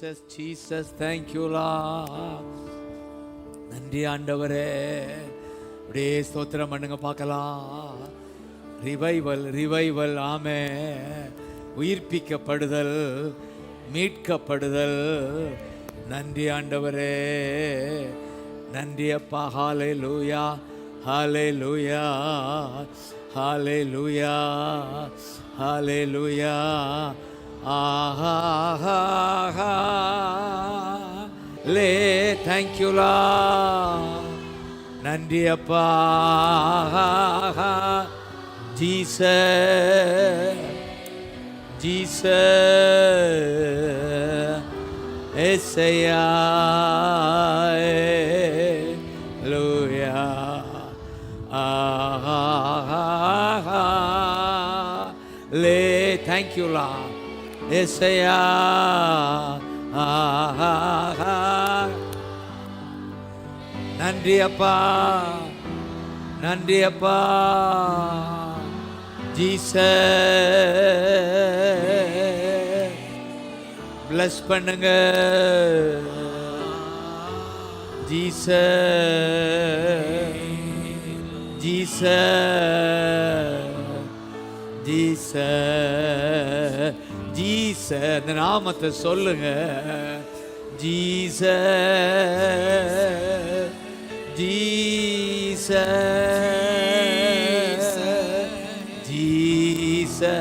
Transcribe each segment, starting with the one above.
Jesus Jesus தேங்க்யூலா. நன்றி ஆண்டவரே. அப்படியே ஸ்தோத்திரம் பண்ணுங்க பார்க்கலாம். Revival revival. ஆமே. உயிர்ப்பிக்கப்படுதல், மீட்கப்படுதல். நன்றி ஆண்டவரே. நன்றி அப்பா. ஹல்லேலூயா ஹல்லேலூயா ஹல்லேலூயா ஹல்லேலூயா. ஆஹா லே தேங்க்யூலா. நன்றி அப்பா. ஜீசஸ் ஜீசஸ் ஏசையா லூயா. லே தேங்க்யூலா ஏசையா. நன்றி அப்பா. நன்றி அப்பா. ஜீசஸ் பிளஸ் பண்ணுங்க. Jesus Jesus Jesus Jesus. இந்த நாமத்தை சொல்லுங்க. Jesus Jesus Jesus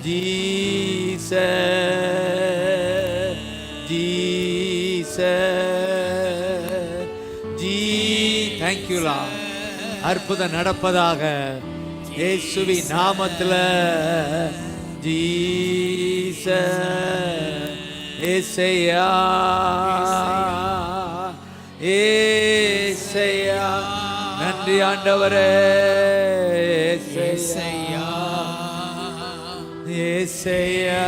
Jesus Jesus ஜீ. தேங்க்யூலா. அற்புதம் நடப்பதாக இயேசுவின் நாமத்தில். ஜீசஸ் ஏசையா ஏசையா. நன்றி ஆண்டவரே. ஏசையா ஏசையா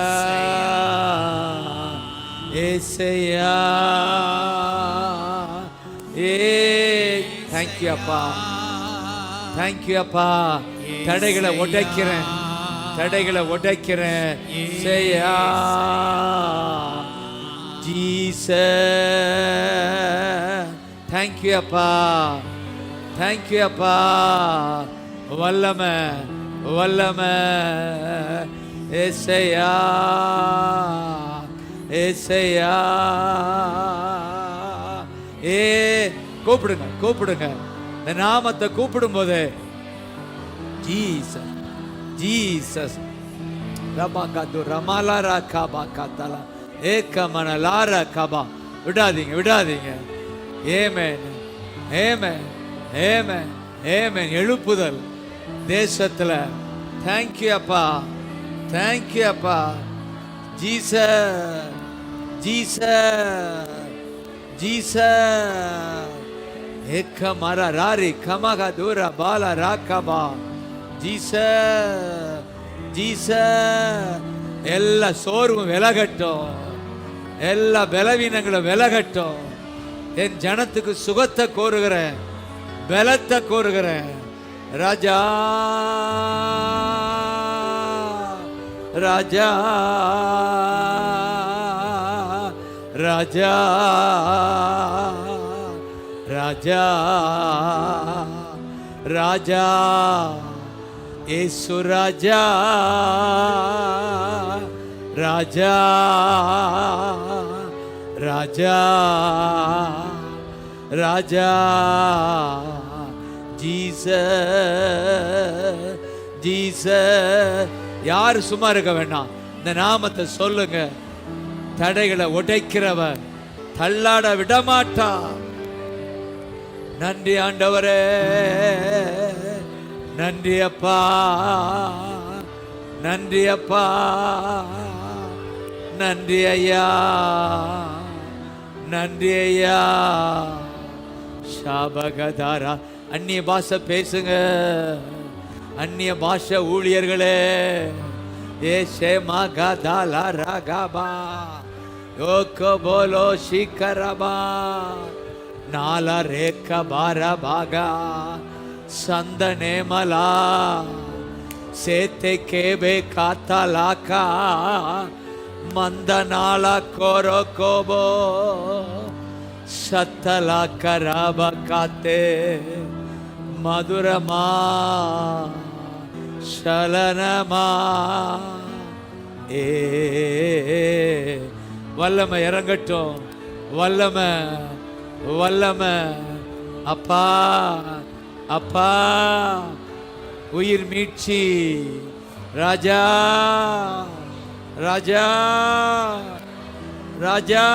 ஏசையா. ஏ தேங்க்யூ அப்பா. தேங்க்யூ அப்பா. தடைகளை உடைக்கிறேன், தடைகளை உடைக்கிறேன். செய்யா ஜீசஸ். தேங்க்யூ அப்பா. தேங்க்யூ அப்பா. வல்லமை வல்லமை. ஏசையா ஏசையா. ஏ கூப்பிடுங்க கூப்பிடுங்க. இந்த நாமத்தை கூப்பிடும் போது ஜீசஸ் ஜீசஸ். ரமாகாது ரமாலாரா காபா காத்தாலா ஏகமன லாரா காபா. விடாதீங்க விடாதீங்க. ஏமேன் ஏமேன் ஏமேன் ஏமேன். எழுப்புதல் தேசத்துல. தேங்க்யூ அப்பா. தேங்க்யூ அப்பா. Jesus Jesus Jesus. ஏக மர ராரி கமகா தூர பால ராக்கபா. Jesus Jesus. எல்லா சோர்வும் விலகட்டும், எல்லா பலவீனங்களும் விலகட்டும். என் ஜனத்துக்கு சுகத்தை கோருகிறேன், பலத்தை கோருகிறேன். ராஜா ராஜா ராஜா ராஜா ராஜா. ஏசு ராஜா ராஜா ராஜா ராஜா. Jesus Jesus. யார் சும்மா இருக்க வேண்டாம். இந்த நாமத்தை சொல்லுங்க. தடைகளை உடைக்கிறவர், தள்ளாட விடமாட்டா. நன்றி ஆண்டவரே. நன்றி அப்பா. நன்றி அப்பா. நன்றி ஐயா. நன்றி ஐயா. ஷாபகதாரா. அந்நிய பாஷை பேசுங்க. அந்நிய பாஷை ஊழியர்களே. ஏஷே மகதாலா ராகபா யோகோ போலோ ஷிகரபா நால ரேக்க பார பாகா சந்தனே மலா சேத்தே கேபே காத்தலாக்கா மந்தநாள கோரோ கோபோ சத்தலா கராப காத்தே மதுரமா சலனமா. ஏ வல்லமை இறங்கட்டும், வல்லமை வல்லமை. அப்பா அப்பா உயிர் மீட்சி. ராஜா ராஜா ராஜா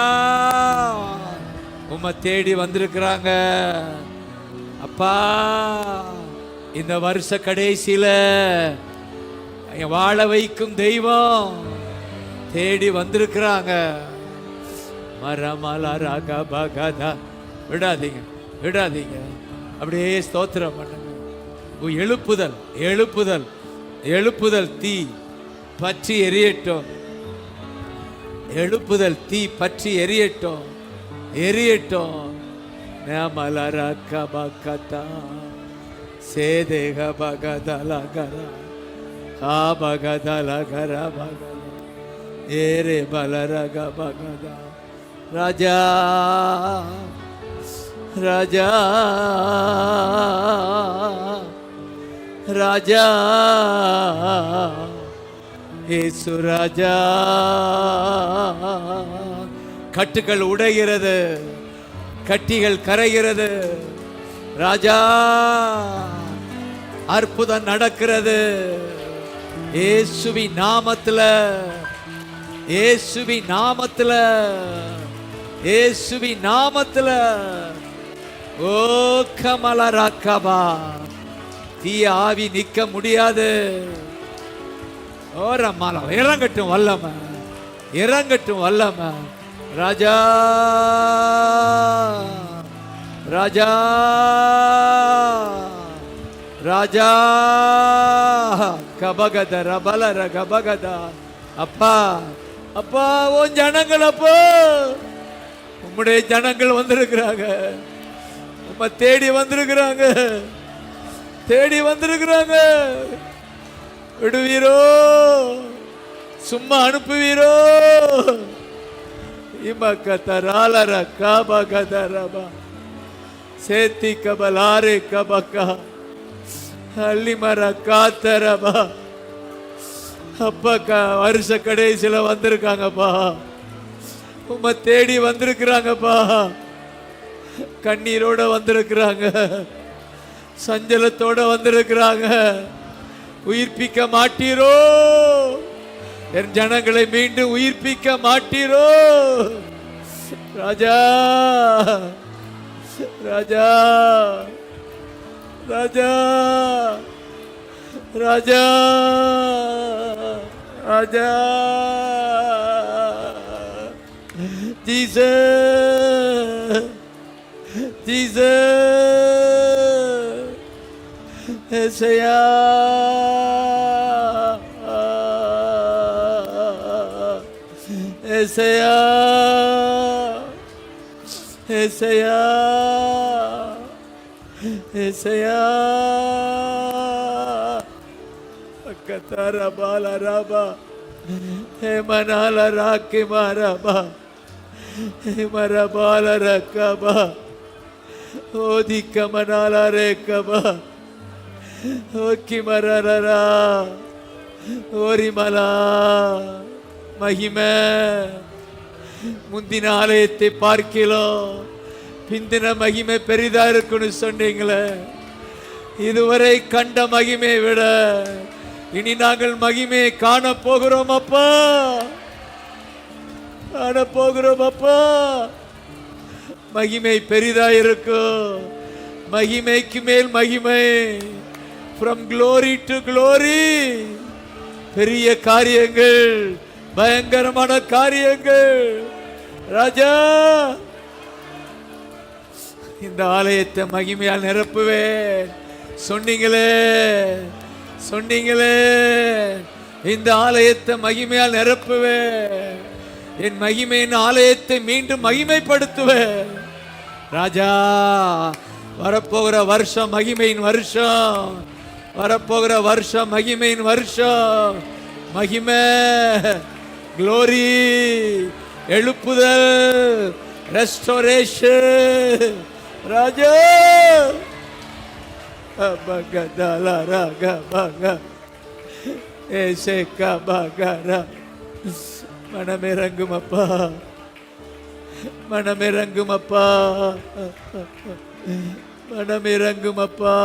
உம்மை தேடி வந்திருக்கிறாங்க அப்பா. இந்த வருஷ கடைசியில வாழ வைக்கும் தெய்வம் தேடி வந்திருக்கிறாங்க. மரமலராக பகதா. விடாதீங்க விடாதீங்க, அப்படியே ஸ்தோத்திரம் பண்ணுங்க. எழுப்புதல் எழுப்புதல் எழுப்புதல் தீ பற்றி எரியட்டும். எழுப்புதல் தீ பற்றி எரியட்டும் எரியட்டும். மலரக்கபகதா சேதேக பகதலகர காபகதலகர பகத ஏரே பலரக பகதா. ராஜா ராஜா ராஜா இயேசு ராஜா. கட்டுகள் உடைகிறது, கட்டிகள் கரைகிறது. ராஜா அற்புதம் நடக்கிறது இயேசுவின் நாமத்துல, இயேசுவின் நாமத்துல, இயேசுவின் நாமத்துல. ஓ கமலராக்கபா. தீய ஆவி நிக்க முடியாது. ஓரமால இறங்கட்டும் வல்லம, இறங்கட்டும் வல்லம. ராஜா ராஜா ராஜா கபகத ரபலர கபகதா. அப்பா அப்பா உன் ஜனங்கள், அப்பா உம்முடைய ஜனங்கள் வந்திருக்கிறாங்க, உம்மை தேடி வந்திருக்கிறாங்க, தேடி வந்திருக்கிறாங்க. விடுவீரோ, சும்மா அனுப்புவீரோ? இமக்கதராலர காபகதரபா சேத்தி கபலாரே கபகா அள்ளிமர காத்தரபா. அப்பா வருஷ கடைசியில வந்திருக்காங்கப்பா, உம்மை தேடி வந்திருக்கிறாங்கப்பா. கண்ணீரோட வந்திருக்கிறாங்க, சஞ்சலத்தோட வந்திருக்கிறாங்க. உயிர்ப்பிக்க மாட்டீரோ? என் ஜனங்களை மீண்டும் உயிர்ப்பிக்க மாட்டீரோ? ராஜா ராஜா ராஜா ராஜா ராஜா. ஜீசஸ் ஜீசஸ் ஏசையா ஏசையா ஏசையா ஏசையா. கதர பாலரபா ஹே மனால ராக்கி மாரபா ஹே மரபால ரக்கபா ஓதிக்க மனால ரேக்கபா ஓக்கி மரரரா ஓரிமலா. மகிமை முந்தின ஆலயத்தை பார்க்கலாம், பிந்தின மகிமை பெரிதா இருக்குன்னு சொன்னீங்களே. இதுவரை கண்ட மகிமை விட இனி நாங்கள் மகிமையை காண போகிறோம் அப்பா, காண போகிறோம் அப்பா. மகிமை பெரிதா இருக்கும், மகிமைக்கு மேல் மகிமை. from glory to glory. பெரிய காரியங்கள், பயங்கரமான காரியங்கள். ராஜா இந்த ஆலயத்தை மகிமையால் நிரப்புவேன் சொன்னீங்களே, சொன்னீங்களே. இந்த ஆலயத்தை மகிமையால் நிரப்புவேன். என் மகிமையின் ஆலயத்தை மீண்டும் மகிமைப்படுத்துவேன். ராஜா வரப்போகிற வருஷம் மகிமையின் வருஷம், வரப்போகிற வருஷம் மகிமையின் வருஷம். மகிமை க்ளோரி, எழுப்புதல், ரெஸ்டோரேஷன். ராஜா பகதல ராக பக ஏசேக பகரா. மனமிறங்கும் அப்பா, மனமிறங்கும் அப்பா, மனமிறங்கும் அப்பா,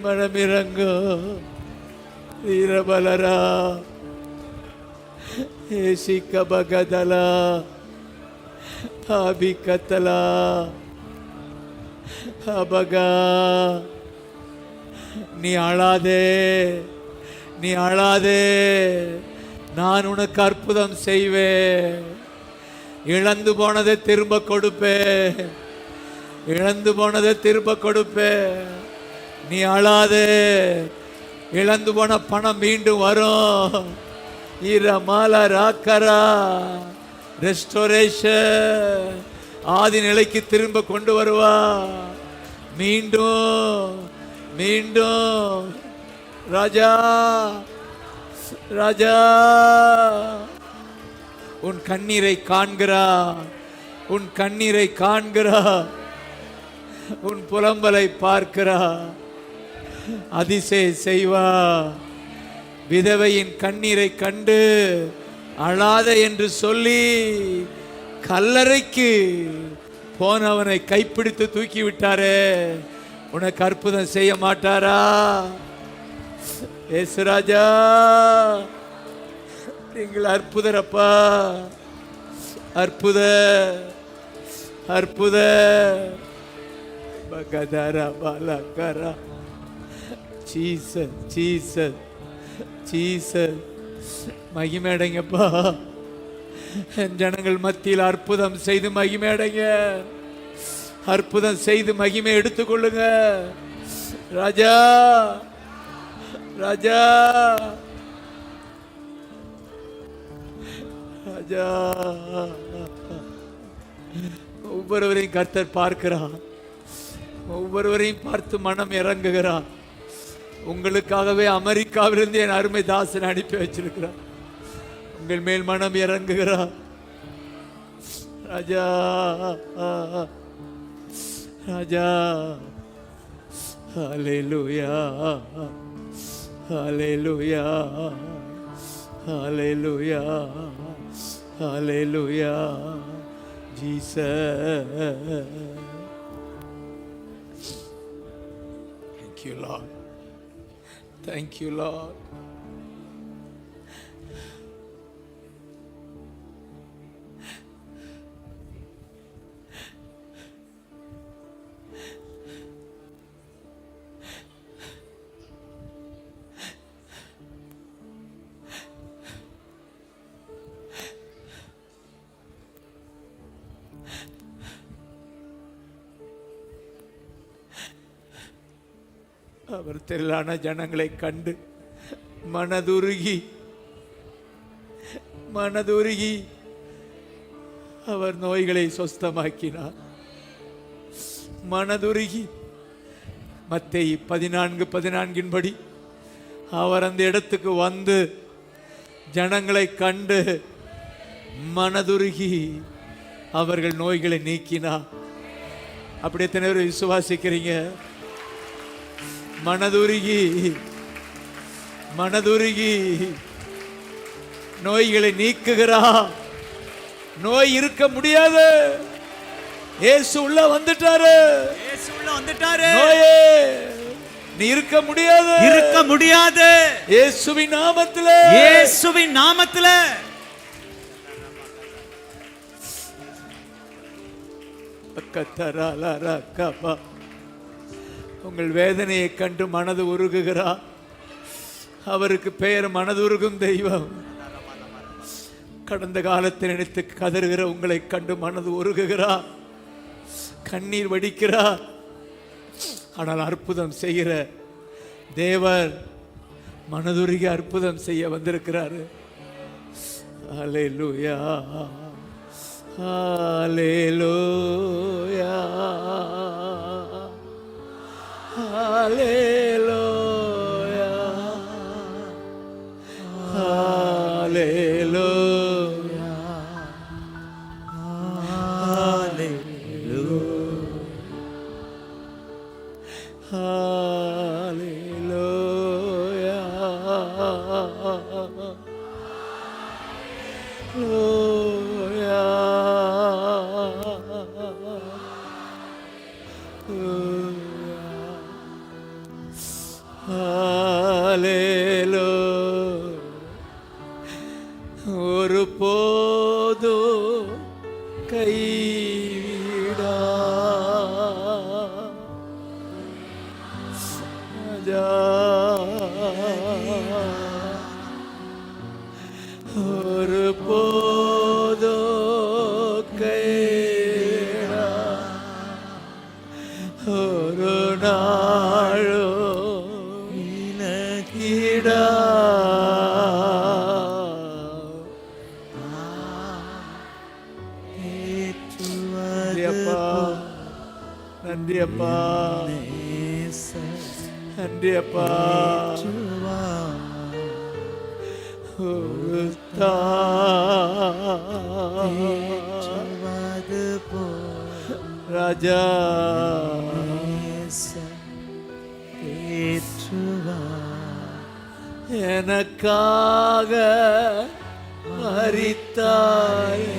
மனமிறங்கும். வீரபலரா ஏசிக பகதலா அபிகதலா அபகா. நீ அழாதே, நீ அழாதே, நான் உனக்கு அற்புதம் செய்வேன். இழந்து போனதை திரும்ப கொடுப்பேன், இழந்து போனதை திரும்ப கொடுப்பேன். நீ அழாதே, இழந்து போன பணம் மீண்டும் வரும். இரமால ராக்கரா, ரெஸ்டோரேஷன், ஆதி நிலைக்கு திரும்ப கொண்டு வருவா. மீண்டும் மீண்டும். ராஜா ராஜா உன் கண்ணீரை காண்கிறா, உன் கண்ணீரை காண்கிறா, உன் புலம்பலை பார்க்கிறா. அதிசய செய்வா. விதவையின் கண்ணீரை கண்டு அழாத என்று சொல்லி கல்லறைக்கு போனவனை கைப்பிடித்து தூக்கி விட்டாரே, உனக்கு அற்புதம் செய்ய மாட்டாரா? ஏசுராஜா, நீங்கள் அற்புதரப்பா, அற்புத அற்புத. பகதரா பாலகரா. Jesus Jesus Jesus. மகிமேடைங்கப்பா, ஜனங்கள் மத்தியில் அற்புதம் செய்து மகிமேடைங்க, அற்புதம் செய்து மகிமை எடுத்துக்கொள்ளுங்க. ராஜா ராஜா ராஜா. ஒவ்வொருவரையும் கர்த்தர் பார்க்கிறார், ஒவ்வொருவரையும் பார்த்து மனம் இறங்குகிறார். உங்களுக்காகவே அமெரிக்காவிலிருந்து என் அருமை தாசன் அனுப்பி வச்சிருக்கிறார். உங்கள் மேல் மனம் இறங்குகிறார். ராஜா ராஜா. ஹல்லேலூயா ஹல்லேலூயா ஹல்லேலூயா ஹல்லேலூயா. Jesus. Thank you, Lord. Thank you, Lord. அவர் திரளான ஜனங்களை கண்டு மனதுருகி மனதுருகி அவர் நோய்களை சொஸ்தமாக்கினார். மனதுருகி. மத்தேயு 14:14 அவர் அந்த இடத்துக்கு வந்து ஜனங்களை கண்டு மனதுருகி அவர்கள் நோய்களை நீக்கினார். அப்படி எத்தனை பேர் விசுவாசிக்கிறீங்க? மனதுருகி மனதுருகி நோய்களை நீக்குகிறா. நோய் இருக்க முடியாது. இயேசு உள்ள வந்துட்டாரு, இயேசு உள்ள வந்துட்டாரு. நோயே நீ இருக்க முடியாது, இருக்க முடியாது. இயேசுவின் நாமத்தில, இயேசுவின் நாமத்தில. கத்தராலரகபா. உங்கள் வேதனையை கண்டு மனது உருகுகிறார். அவருக்கு பெயர் மனதுருகும் தெய்வம். கடந்த காலத்தை நினைத்து கதறுகிற உங்களை கண்டு மனது உருகுகிறார், கண்ணீர் வடிக்கிறார். ஆனால் அற்புதம் செய்கிற தேவர் மனதுருகி அற்புதம் செய்ய வந்திருக்கிறார். அல்லேலூயா அல்லேலூயா அல்லேலூயா அல்லேலூயா லோயா ஹல்லேலூயா. ஒரு போதோ கைவிடா ராஜா, ஒரு போதோ கைவிடா, ஒரு நாளோ விலகிடா. நன்றி அப்பா, நன்றி அப்பா. ராஜா எனக்காக மரித்தாயே.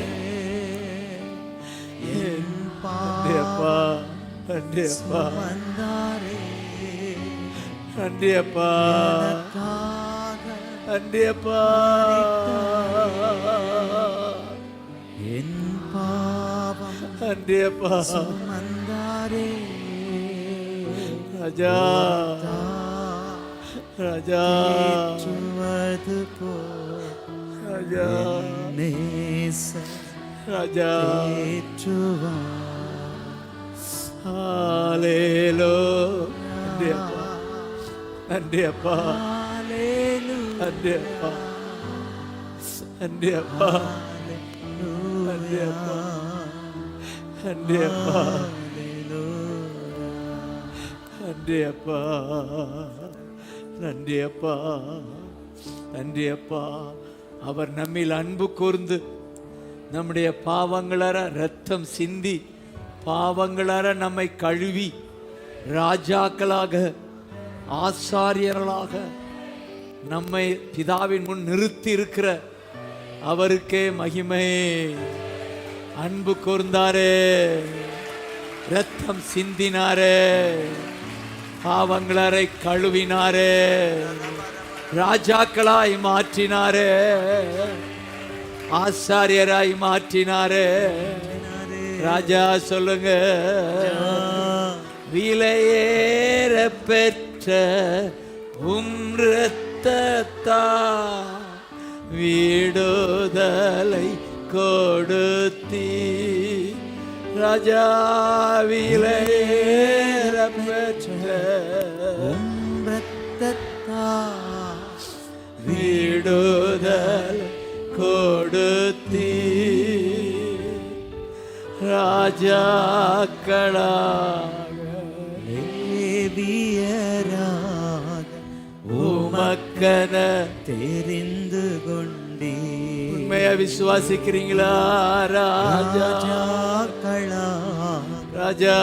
நன்றி அப்பா, நன்றி அப்பா, நன்றி அப்பா, நன்றி அப்பா. என் பாவம் நன்றி அப்பா. ராஜா, ராஜா, ராஜா, ராஜா. ஹல்லேலூயா. நன்றி அப்பா, நன்றி அப்பா, நன்றி அப்பா, நன்றி அப்பா, நன்றி அப்பா, நன்றி அப்பா, நன்றி அப்பா, நன்றி அப்பா, நன்றி அப்பா. அவர் நம்மில் அன்பு கூர்ந்து நம்முடைய பாவங்களற ரத்தம் சிந்தி பாவங்களற நம்மை கழுவி ராஜாக்களாக ஆசாரியர்களாக நம்மை பிதாவின் முன் நிறுத்தி இருக்கிற அவருக்கே மகிமை. அன்பு கூர்ந்தாரே, ரத்தம் சிந்தினாரே, பாவங்களரை கழுவினாரே, ராஜாக்களாய் மாற்றினாரே, ஆசாரியராய் மாற்றினாரே. ராஜா சொல்லுங்க. விலையேற பெற்ற இரத்தத்தா விடுதலை கொடுத்தி. ராஜா விலையேற பெற்ற இரத்தத்தா விடுதலை கொடுத்தி. ராஜாக்களாக லேவியராக உமக்கென தெரிந்து கொண்டீ. உண்மையா விசுவாசிக்கிறீங்களா? ராஜாக்களாக ராஜா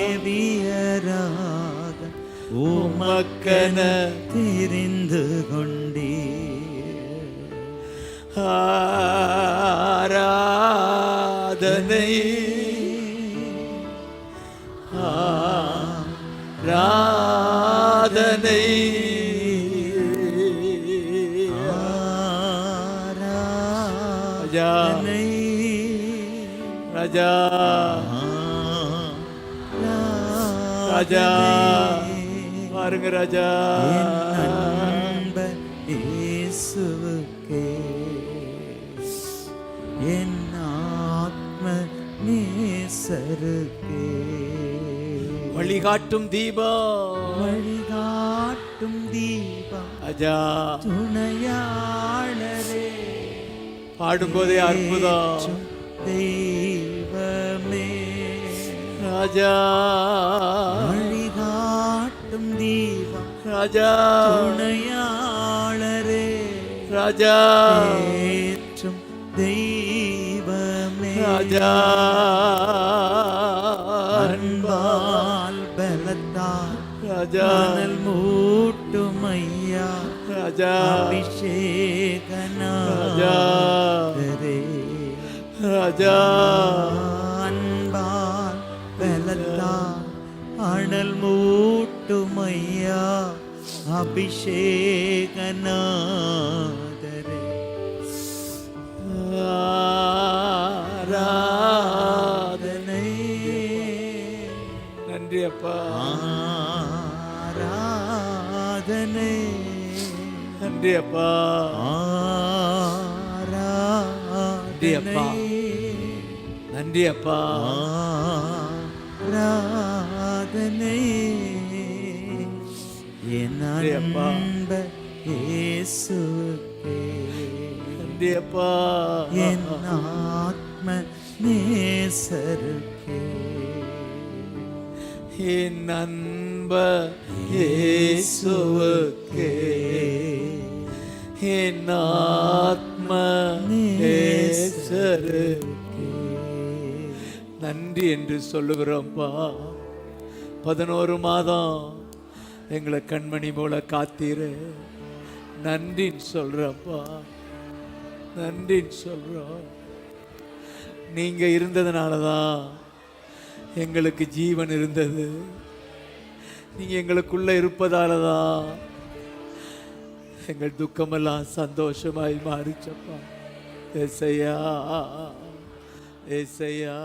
லேவியராக உமக்கென தெரிந்து கொண்டீ. ஆராதனை ஆராதனை ராஜா ராஜா பாருங்க ராஜா. இயேசுவுக்கே என் ஆத்ம நேசருக்கே வழிகாட்டும் தீபம், வழிகாட்டும் தீபம் ராஜா துணையாளரே. பாடும்போதே அற்புதம் தெய்வமே ராஜா. வழிகாட்டும் தீபம் ராஜா துணையாளரே ராஜா. ஏற்றும் தெய்வமே ராஜா. அன்பால் பலத்தால் ராஜா மூட்டும் ஐயா ராஜா. அபிஷேகனா ராஜா ராஜா. அன்பால் பலத்தால் அனல் மூட்டுமையா அபிஷேகநாதரே. ஆராதனை. நன்றி அப்பா. ஆராதனை. நன்றி அப்பா. நன்றி அப்பா. நன்றி அப்பா. ஆராதனை. என் அன்ப இயேசுவே. நன்றி அப்பா. என் ஆத்ம நேசருக்கே. என் அன்ப இயேசுவுக்கே. என் ஆத்ம நேசருக்கே நன்றி என்று சொல்லுகிறோம்ப்பா. 11 மாதம் எங்களை கண்மணி போல காத்தீரு. நன்றின்னு சொல்றப்பா. நன்றின்னு சொல்றோம். நீங்க இருந்ததுனால தான் எங்களுக்கு ஜீவன் இருந்தது. நீங்க எங்களுக்குள்ள இருப்பதால தான் எங்கள் துக்கமெல்லாம் சந்தோஷமாய் மாறிச்சப்பா. ஏசையா, ஏசையா.